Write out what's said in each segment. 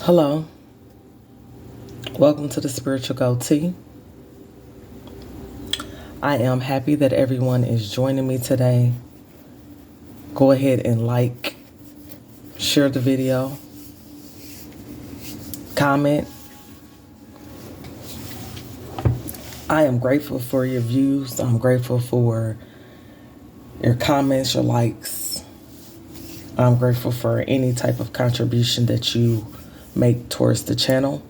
Hello, welcome to the Spiritual Goatee. I am happy that everyone is joining me today. Go ahead and share the video, comment. I am grateful for your views. I'm grateful for your comments, your likes. I'm grateful for any type of contribution that you make towards the channel.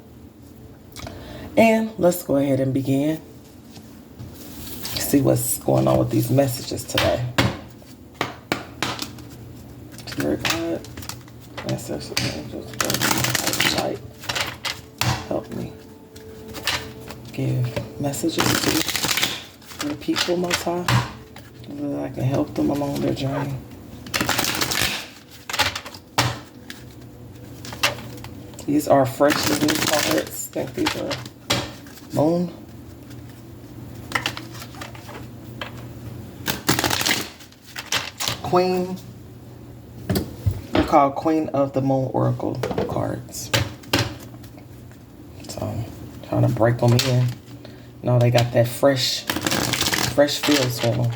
And let's go ahead and begin. See what's going on with these messages today. Spirit God, ancestors, angels, light, help me give messages to the people, Most High, so that I can help them along their journey. These are fresh new cards. I think these are Moon. Queen. They're called Queen of the Moon Oracle cards. So I'm trying to break them in. No, they got that fresh feel to them.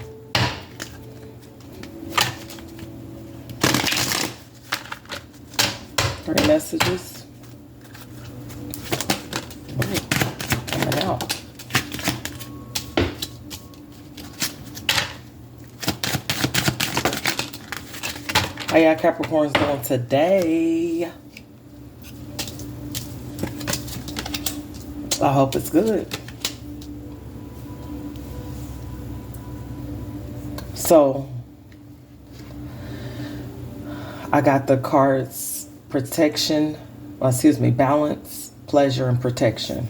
Three messages. Ooh, coming out. How y'all Capricorns doing today? I hope it's good. So, I got the cards balance, pleasure, and protection.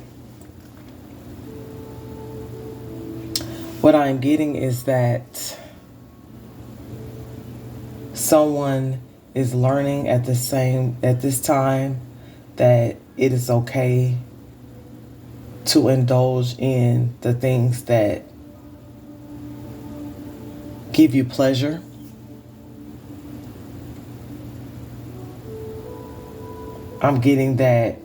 What I'm getting is that someone is learning at this time that it is okay to indulge in the things that give you pleasure. I'm getting that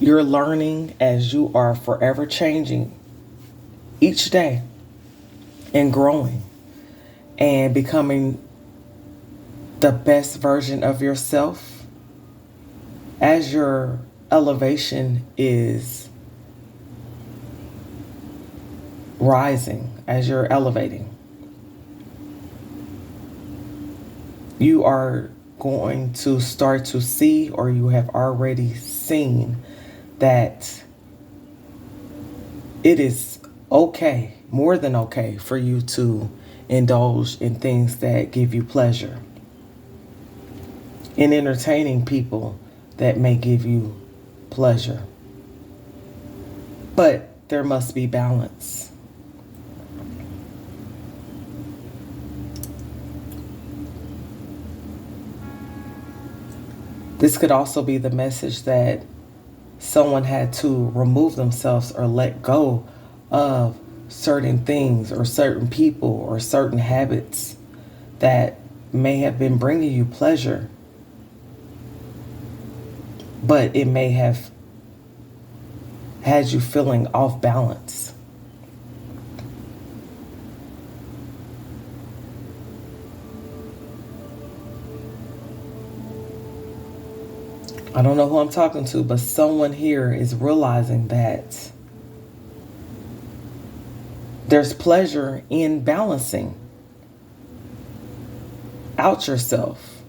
you're learning as you are forever changing each day and growing and becoming the best version of yourself as your elevation is rising, as you're elevating. You are going to start to see, or you have already seen, that it is okay, more than okay, for you to indulge in things that give you pleasure, in entertaining people that may give you pleasure. But there must be balance. This could also be the message that someone had to remove themselves or let go of certain things or certain people or certain habits that may have been bringing you pleasure, but it may have had you feeling off balance. I don't know who I'm talking to, but someone here is realizing that there's pleasure in balancing out yourself.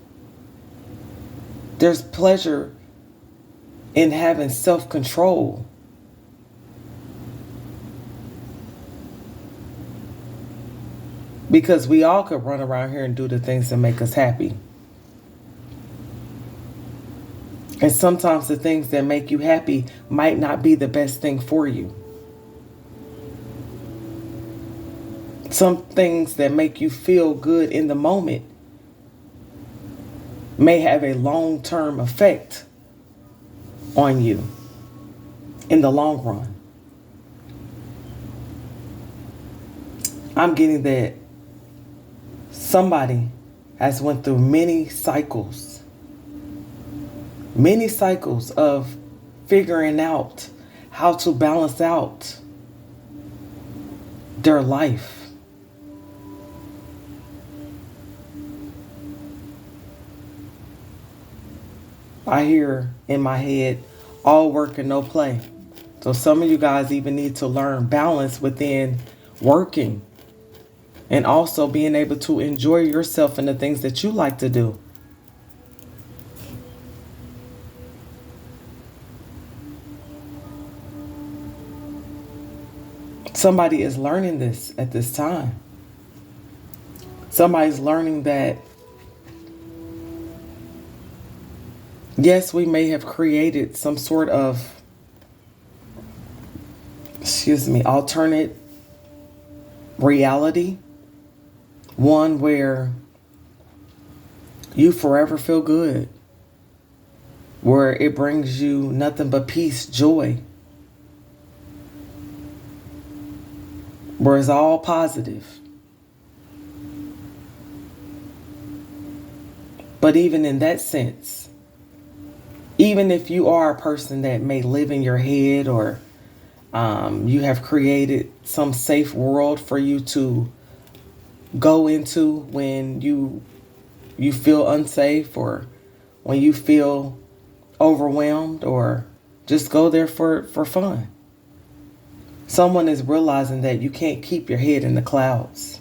There's pleasure in having self-control. Because we all could run around here and do the things that make us happy. And sometimes the things that make you happy might not be the best thing for you. Some things that make you feel good in the moment may have a long-term effect on you in the long run. I'm getting that somebody has went through many cycles, Many cycles of figuring out how to balance out their life. I hear in my head, all work and no play. So some of you guys even need to learn balance within working and also being able to enjoy yourself and the things that you like to do. Somebody is learning this at this time. Somebody's learning that, yes, we may have created some sort of, alternate reality. One where you forever feel good. Where it brings you nothing but peace, joy. Where it's all positive. But even in that sense, even if you are a person that may live in your head or you have created some safe world for you to go into when you feel unsafe or when you feel overwhelmed, or just go there for fun. Someone is realizing that you can't keep your head in the clouds.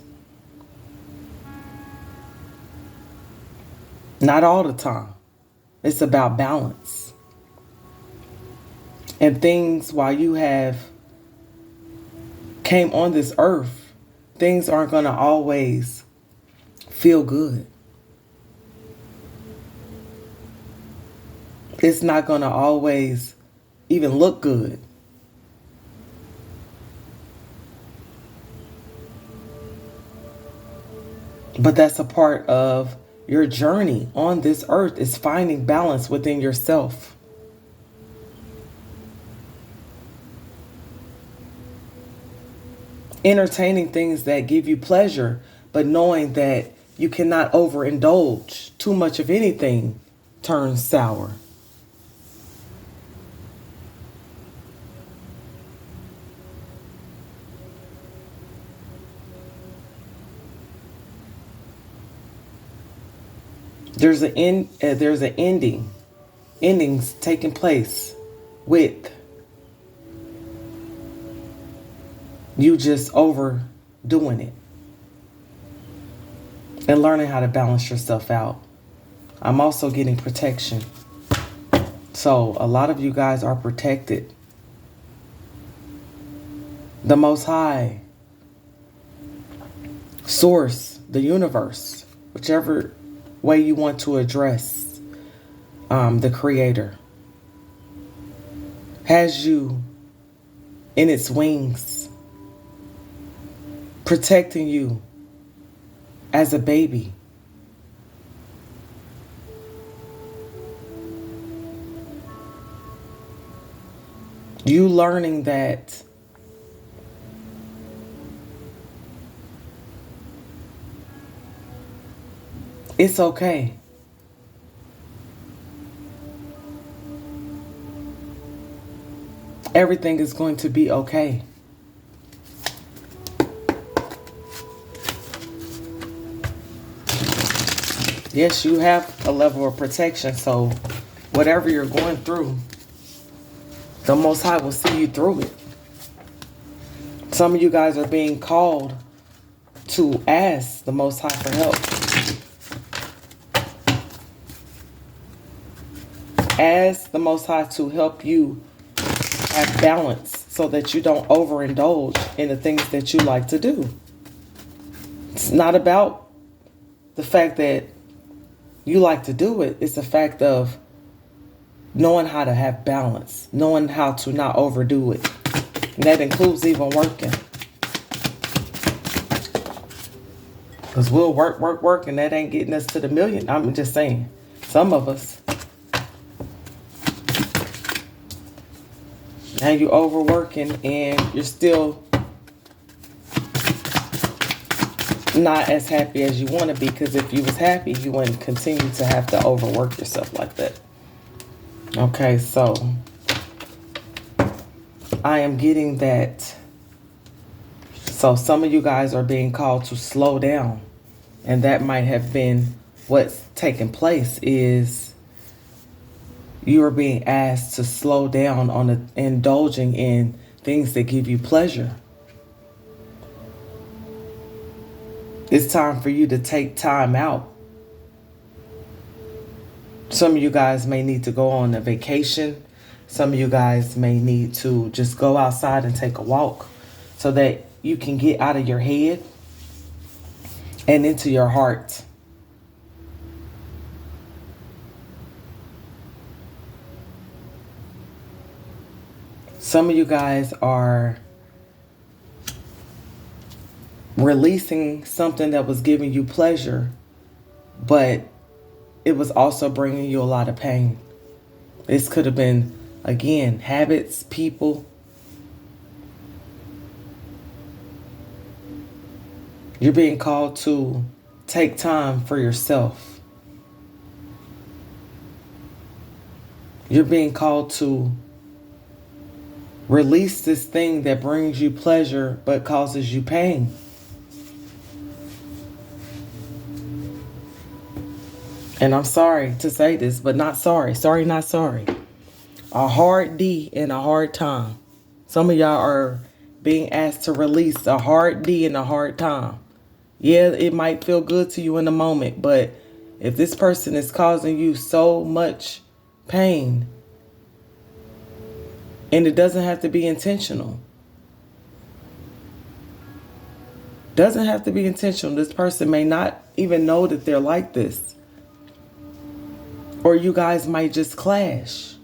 Not all the time. It's about balance. And things, while you have came on this earth, things aren't going to always feel good. It's not going to always even look good. But that's a part of your journey on this earth, is finding balance within yourself. Entertaining things that give you pleasure, but knowing that you cannot overindulge. Too much of anything turns sour. There's an ending. Endings taking place with you just overdoing it and learning how to balance yourself out. I'm also getting protection. So a lot of you guys are protected. The Most High, Source, the universe, whichever way you want to address the Creator, has you in its wings, protecting you as a baby. You learning that it's okay. Everything is going to be okay. Yes, you have a level of protection, so whatever you're going through, the Most High will see you through it. Some of you guys are being called to ask the Most High for help. Ask the Most High to help you have balance so that you don't overindulge in the things that you like to do. It's not about the fact that you like to do it. It's the fact of knowing how to have balance, knowing how to not overdo it. And that includes even working. Because we'll work, and that ain't getting us to the million. I'm just saying, some of us. Now you're overworking and you're still not as happy as you want to be, because if you was happy, you wouldn't continue to have to overwork yourself like that. Okay, so I am getting that. So some of you guys are being called to slow down. And that might have been what's taking place, is you are being asked to slow down on indulging in things that give you pleasure. It's time for you to take time out. Some of you guys may need to go on a vacation. Some of you guys may need to just go outside and take a walk so that you can get out of your head and into your heart. Some of you guys are releasing something that was giving you pleasure, but it was also bringing you a lot of pain. This could have been, again, habits, people. You're being called to take time for yourself. You're being called to release this thing that brings you pleasure but causes you pain. And I'm sorry to say this, but not sorry. Sorry, not sorry. A hard D in a hard time. Some of y'all are being asked to release a hard D in a hard time. Yeah, it might feel good to you in the moment, but if this person is causing you so much pain, and it doesn't have to be intentional. Doesn't have to be intentional. This person may not even know that they're like this. Or you guys might just clash.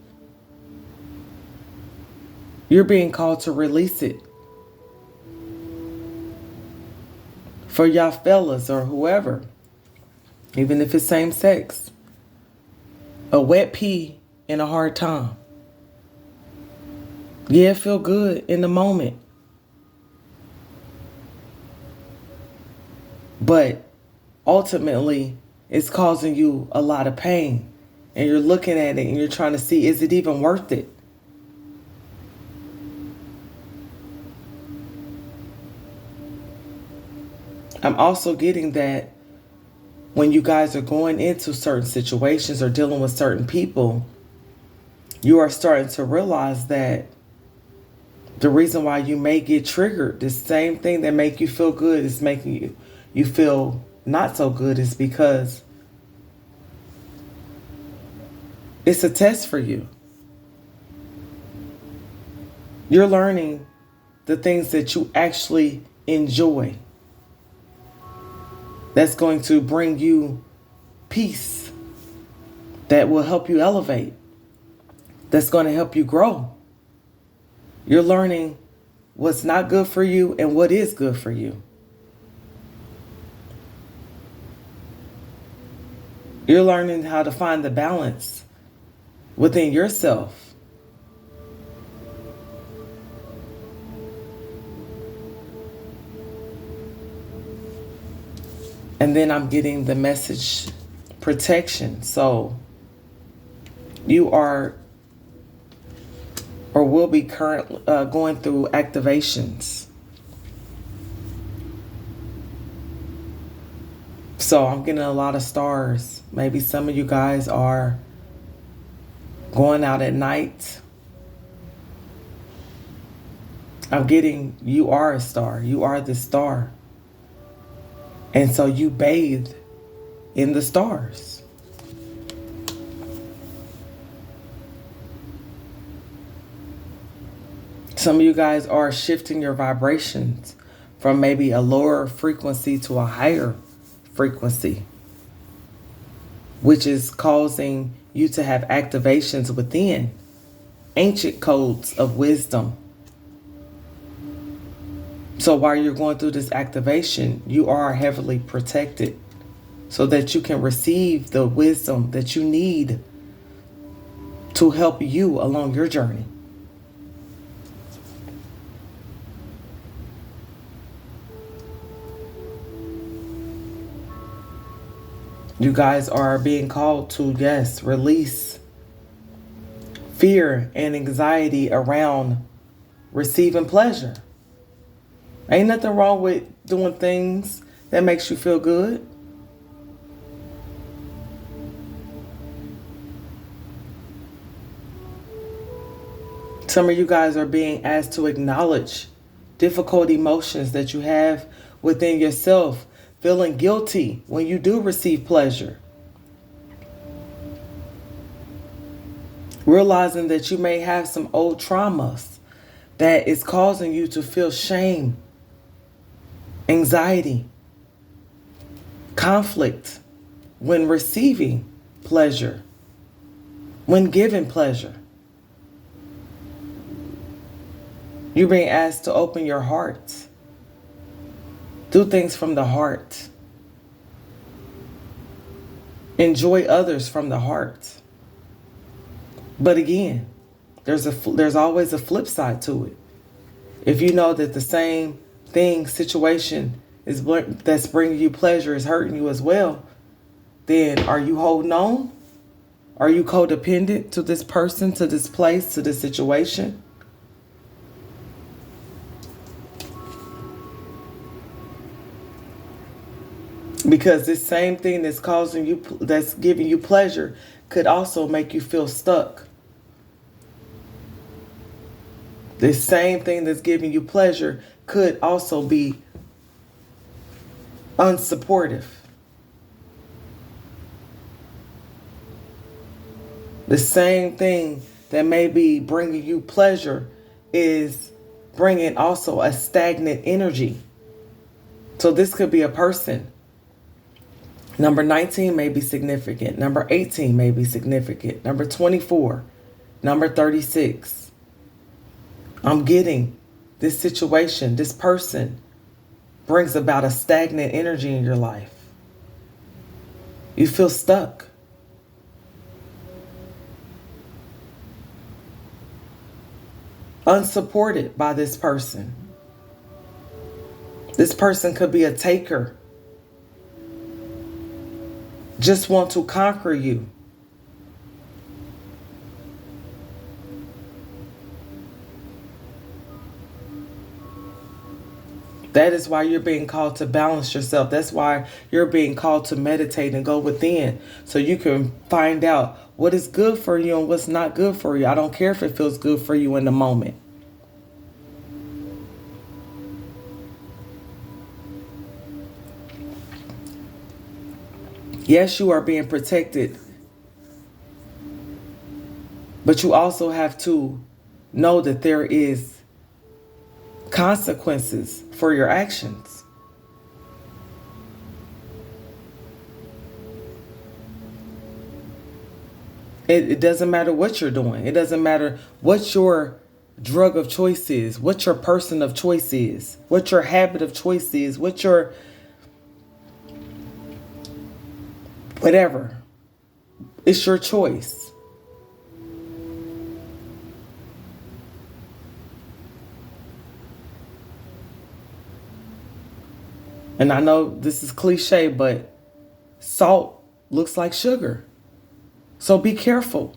You're being called to release it. For y'all fellas or whoever, even if it's same sex. A wet pee in a hard time. Yeah, it feel good in the moment. But ultimately, it's causing you a lot of pain. And you're looking at it and you're trying to see, is it even worth it? I'm also getting that when you guys are going into certain situations or dealing with certain people, you are starting to realize that the reason why you may get triggered, the same thing that make you feel good is making you feel not so good, is because it's a test for you. You're learning the things that you actually enjoy. That's going to bring you peace. That will help you elevate. That's going to help you grow. You're learning what's not good for you and what is good for you. You're learning how to find the balance within yourself. And then I'm getting the message protection. So you are or will be going through activations. So I'm getting a lot of stars. Maybe some of you guys are going out at night. I'm getting you are a star. You are the star. And so you bathe in the stars. Some of you guys are shifting your vibrations from maybe a lower frequency to a higher frequency, which is causing you to have activations within ancient codes of wisdom. So while you're going through this activation, you are heavily protected so that you can receive the wisdom that you need to help you along your journey. You guys are being called to, yes, release fear and anxiety around receiving pleasure. Ain't nothing wrong with doing things that makes you feel good. Some of you guys are being asked to acknowledge difficult emotions that you have within yourself, feeling guilty when you do receive pleasure. Realizing that you may have some old traumas that is causing you to feel shame, anxiety, conflict when receiving pleasure, when giving pleasure. You're being asked to open your heart. Do things from the heart. Enjoy others from the heart. But again, there's always a flip side to it. If you know that the same thing, situation that's bringing you pleasure is hurting you as well, then are you holding on? Are you codependent to this person, to this place, to this situation? Because this same thing that's giving you pleasure could also make you feel stuck. This same thing that's giving you pleasure could also be unsupportive. The same thing that may be bringing you pleasure is bringing also a stagnant energy. So this could be a person. Number 19 may be significant. Number 18 may be significant. Number 24. Number 36. I'm getting this situation, this person brings about a stagnant energy in your life. You feel stuck. Unsupported by this person. This person could be a taker. Just want to conquer you. That is why you're being called to balance yourself. That's why you're being called to meditate and go within so you can find out what is good for you and what's not good for you. I don't care if it feels good for you in the moment. Yes, you are being protected, but you also have to know that there is consequences for your actions. It doesn't matter what you're doing. It doesn't matter what your drug of choice is, what your person of choice is, what your habit of choice is, what your whatever. It's your choice. And I know this is cliche, but salt looks like sugar. So be careful.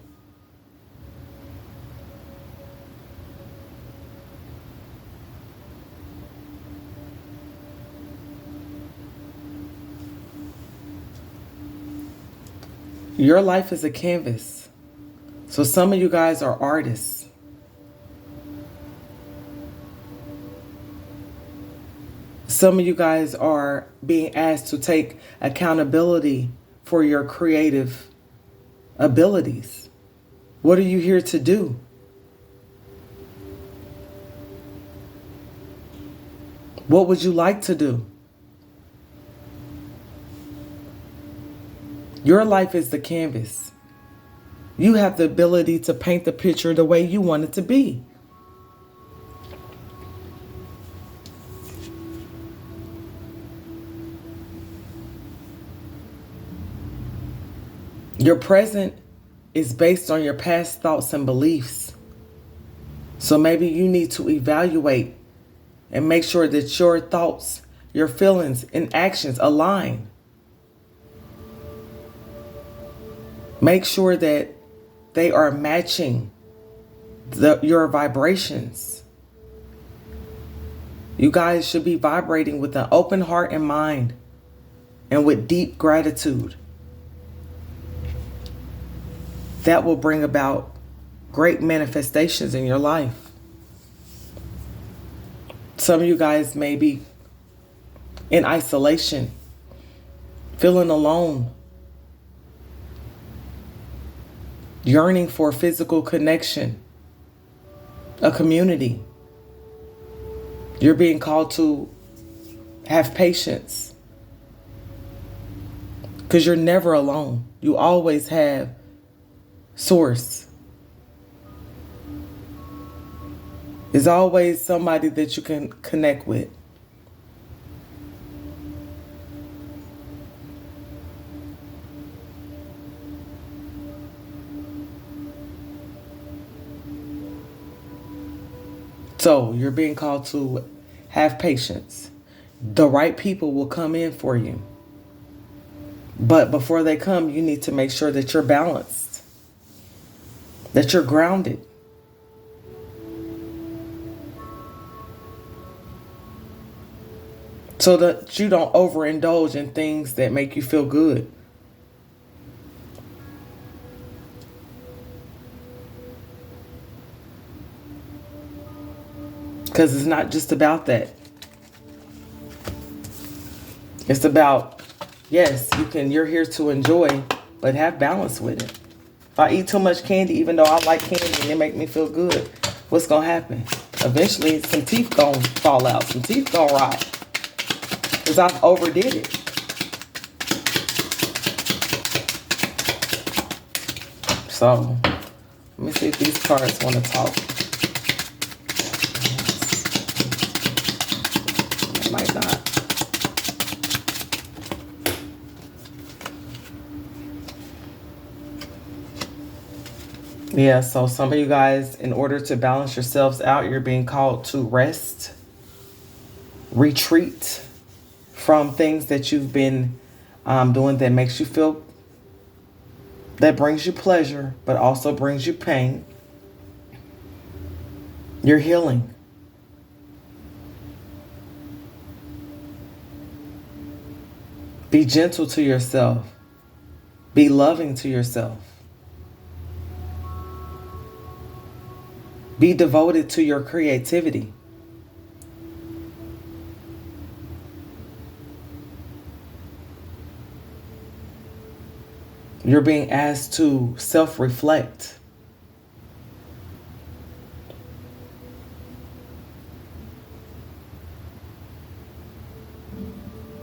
Your life is a canvas. So some of you guys are artists. Some of you guys are being asked to take accountability for your creative abilities. What are you here to do? What would you like to do? Your life is the canvas. You have the ability to paint the picture the way you want it to be. Your present is based on your past thoughts and beliefs. So maybe you need to evaluate and make sure that your thoughts, your feelings, and actions align. Make sure that they are matching your vibrations. You guys should be vibrating with an open heart and mind and with deep gratitude. That will bring about great manifestations in your life. Some of you guys may be in isolation, feeling alone, yearning for physical connection, a community. You're being called to have patience because you're never alone. You always have source. There's always somebody that you can connect with. So you're being called to have patience. The right people will come in for you. But before they come, you need to make sure that you're balanced, that you're grounded. So that you don't overindulge in things that make you feel good. Because it's not just about that. It's about, yes, you're here to enjoy, but have balance with it. If I eat too much candy, even though I like candy and it make me feel good, what's going to happen? Eventually, some teeth going to fall out. Some teeth going to rot. Because I overdid it. So, let me see if these cards want to talk. They might not. Yeah, so some of you guys, in order to balance yourselves out, you're being called to rest, retreat from things that you've been doing that makes you feel, that brings you pleasure, but also brings you pain. You're healing. Be gentle to yourself. Be loving to yourself. Be devoted to your creativity. You're being asked to self-reflect.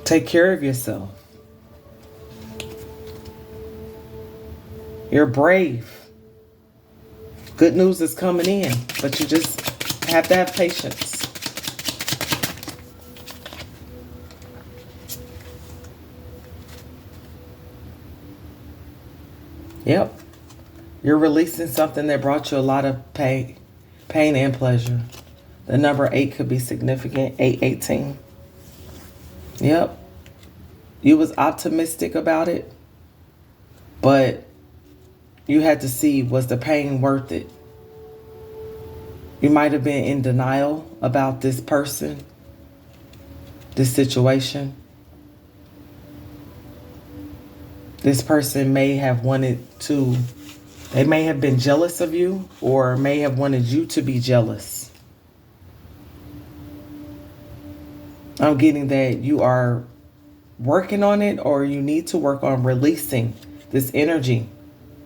Take care of yourself. You're brave. Good news is coming in, but you just have to have patience. Yep. You're releasing something that brought you a lot of pain and pleasure. The number 8 could be significant, 818. Yep. You was optimistic about it, but you had to see, was the pain worth it? You might have been in denial about this person, this situation. This person may have wanted to, they may have been jealous of you or may have wanted you to be jealous. I'm getting that you are working on it or you need to work on releasing this energy.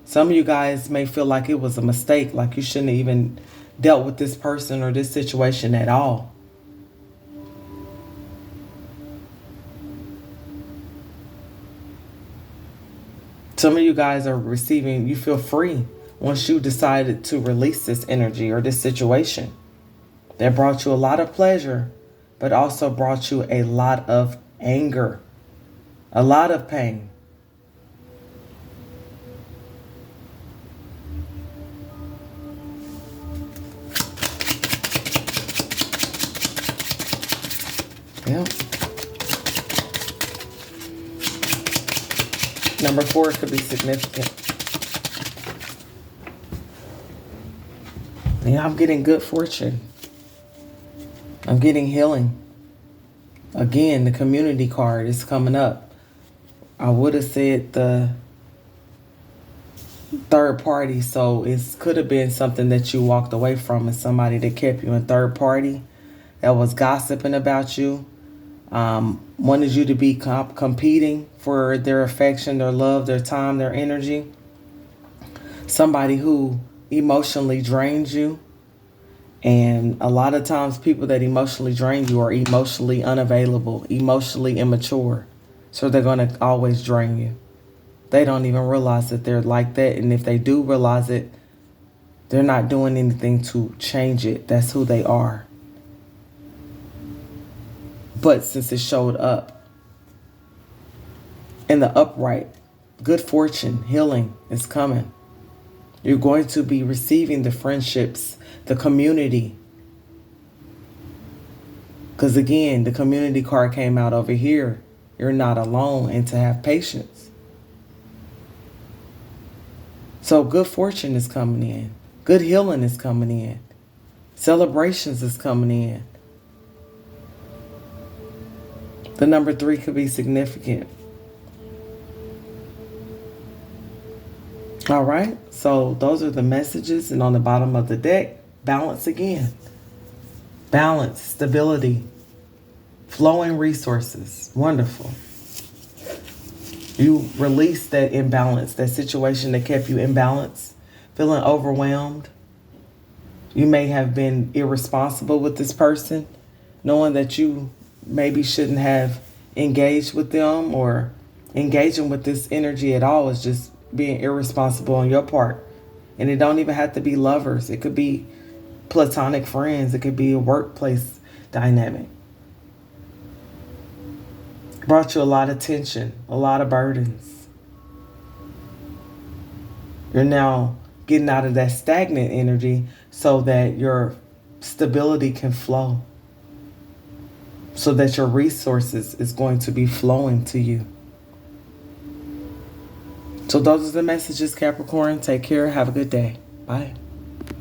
Some of you guys may feel like it was a mistake, like you shouldn't have even dealt with this person or this situation at all. Some of you guys are receiving, you feel free once you decided to release this energy or this situation that brought you a lot of pleasure, but also brought you a lot of anger, a lot of pain. Yeah. Number 4 could be significant. Yeah, I'm getting good fortune. I'm getting healing. Again, the community card is coming up. I would have said the third party, so it could have been something that you walked away from and somebody that kept you in third party that was gossiping about you, wanted you to be competing for their affection, their love, their time, their energy. Somebody who emotionally drains you. And a lot of times people that emotionally drain you are emotionally unavailable, emotionally immature. So they're going to always drain you. They don't even realize that they're like that. And if they do realize it, they're not doing anything to change it. That's who they are. But since it showed up in the upright, good fortune, healing is coming. You're going to be receiving the friendships, the community. Because again, the community card came out over here. You're not alone, and to have patience. So good fortune is coming in. Good healing is coming in. Celebrations is coming in. The number 3 could be significant. All right, so those are the messages. And on the bottom of the deck, balance again. Balance, stability, flowing resources. Wonderful. You release that imbalance, that situation that kept you imbalanced, feeling overwhelmed. You may have been irresponsible with this person, knowing that you maybe shouldn't have engaged with them, or engaging with this energy at all is just being irresponsible on your part. And it don't even have to be lovers. It could be platonic friends. It could be a workplace dynamic. Brought you a lot of tension, a lot of burdens. You're now getting out of that stagnant energy so that your stability can flow, so that your resources is going to be flowing to you. So those are the messages, Capricorn. Take care. Have a good day. Bye.